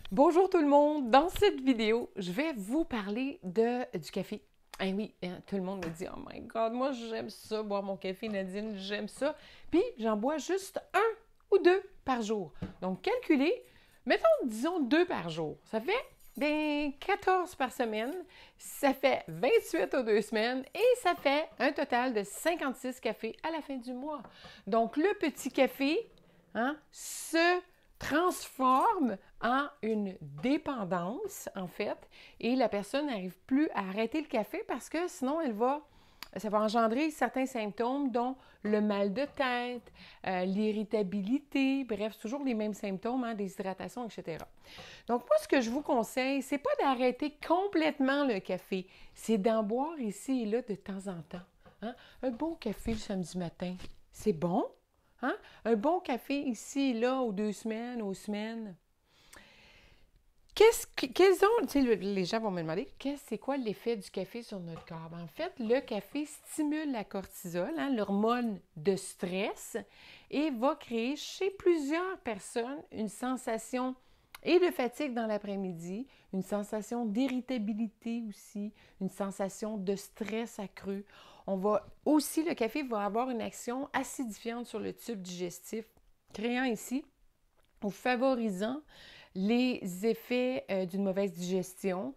Bonjour tout le monde! Dans cette vidéo, je vais vous parler du café. Eh oui, hein, tout le monde me dit « Oh my God, moi j'aime ça, boire mon café, Nadine, j'aime ça. » Puis j'en bois juste un ou deux par jour. Donc calculez, mettons, disons 2 par jour. Ça fait 14 par semaine, ça fait 28 aux 2 semaines et ça fait un total de 56 cafés à la fin du mois. Donc le petit café se transforme en une dépendance, en fait, et la personne n'arrive plus à arrêter le café parce que sinon, ça va engendrer certains symptômes, dont le mal de tête, l'irritabilité, bref, toujours les mêmes symptômes, déshydratation, etc. Donc, moi, ce que je vous conseille, c'est pas d'arrêter complètement le café, c'est d'en boire ici et là de temps en temps. Un bon café le samedi matin, c'est bon. Un bon café ici et là, aux 2 semaines, aux semaines. Les gens vont me demander, c'est quoi l'effet du café sur notre corps? En fait, le café stimule la cortisol, l'hormone de stress, et va créer chez plusieurs personnes une sensation et de fatigue dans l'après-midi, une sensation d'irritabilité aussi, une sensation de stress accru. Le café va avoir une action acidifiante sur le tube digestif, créant ici ou favorisant les effets d'une mauvaise digestion,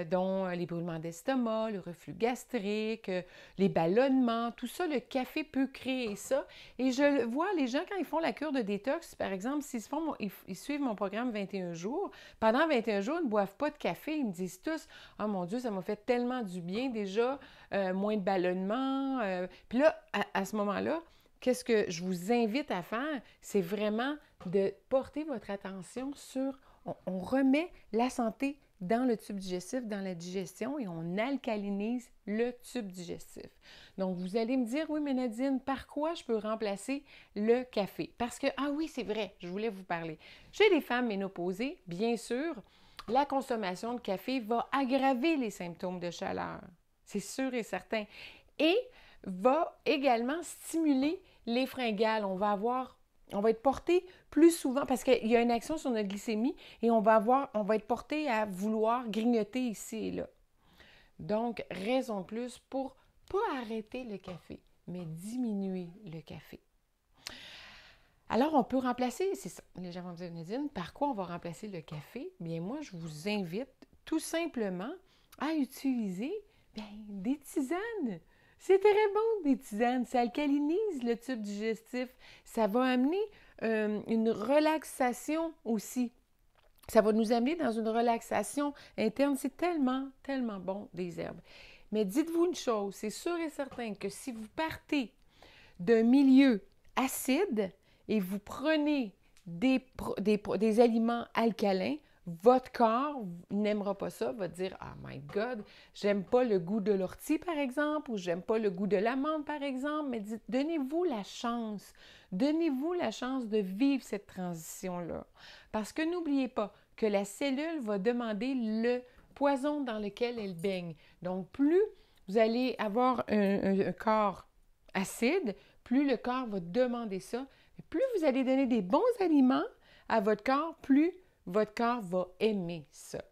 dont les brûlements d'estomac, le reflux gastrique, les ballonnements, tout ça, le café peut créer ça. Et je le vois, les gens, quand ils font la cure de détox, par exemple, ils suivent mon programme 21 jours, pendant 21 jours, ils ne boivent pas de café, ils me disent tous « Oh mon Dieu, ça m'a fait tellement du bien déjà, moins de ballonnements. » Puis là, à ce moment-là, qu'est-ce que je vous invite à faire? C'est vraiment de porter votre attention sur, on remet la santé dans le tube digestif, dans la digestion, et on alcalinise le tube digestif. Donc, vous allez me dire, oui, mais Nadine, par quoi je peux remplacer le café? Parce que, ah oui, c'est vrai, je voulais vous parler. Chez les femmes ménopausées, bien sûr, la consommation de café va aggraver les symptômes de chaleur. C'est sûr et certain. Et va également stimuler les fringales. On va être porté plus souvent, parce qu'il y a une action sur notre glycémie, et on va être porté à vouloir grignoter ici et là. Donc, raison de plus pour pas arrêter le café, mais diminuer le café. Alors, on peut remplacer, c'est ça, les gens vont me dire, Nadine, par quoi on va remplacer le café? Bien, moi, je vous invite tout simplement à utiliser des tisanes. C'est très bon, des tisanes. Ça alcalinise le tube digestif. Ça va amener une relaxation aussi. Ça va nous amener dans une relaxation interne. C'est tellement, tellement bon, des herbes. Mais dites-vous une chose, c'est sûr et certain que si vous partez d'un milieu acide et vous prenez des aliments alcalins, votre corps n'aimera pas ça, va dire « Oh my God, j'aime pas le goût de l'ortie, par exemple, ou j'aime pas le goût de l'amande, par exemple. » Mais donnez-vous la chance. Donnez-vous la chance de vivre cette transition-là. Parce que n'oubliez pas que la cellule va demander le poison dans lequel elle baigne. Donc, plus vous allez avoir un corps acide, plus le corps va demander ça. Et plus vous allez donner des bons aliments à votre corps, plus votre corps va aimer ça.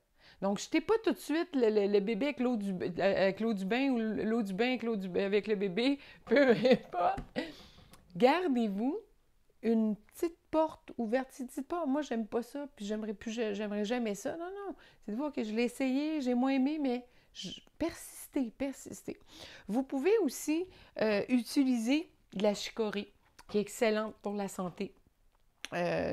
Donc, jetez pas tout de suite le bébé avec l'eau du bain, ou l'eau du bain avec le bébé, peu importe. Gardez-vous une petite porte ouverte. Dites pas, moi, j'aime pas ça, puis j'aimerais jamais ça. Non, non. Dites-vous que je l'ai essayé, j'ai moins aimé, mais persistez. Vous pouvez aussi utiliser de la chicorée, qui est excellente pour la santé.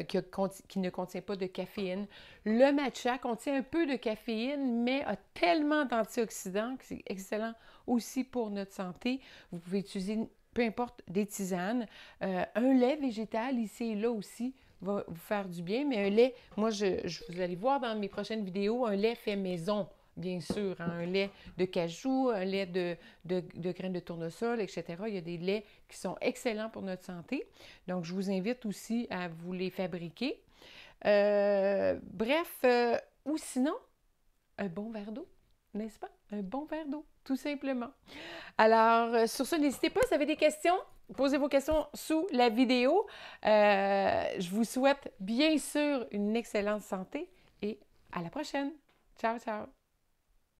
Qui ne contient pas de caféine. Le matcha contient un peu de caféine, mais a tellement d'antioxydants que c'est excellent aussi pour notre santé. Vous pouvez utiliser, peu importe, des tisanes. Un lait végétal, ici et là aussi, va vous faire du bien, mais un lait, moi, vous allez voir dans mes prochaines vidéos, un lait fait maison. Bien sûr, un lait de cajou, un lait de graines de tournesol, etc. Il y a des laits qui sont excellents pour notre santé. Donc, je vous invite aussi à vous les fabriquer. Ou sinon, un bon verre d'eau, n'est-ce pas? Un bon verre d'eau, tout simplement. Alors, sur ce, n'hésitez pas, si vous avez des questions, posez vos questions sous la vidéo. Je vous souhaite bien sûr une excellente santé et à la prochaine. Ciao, ciao!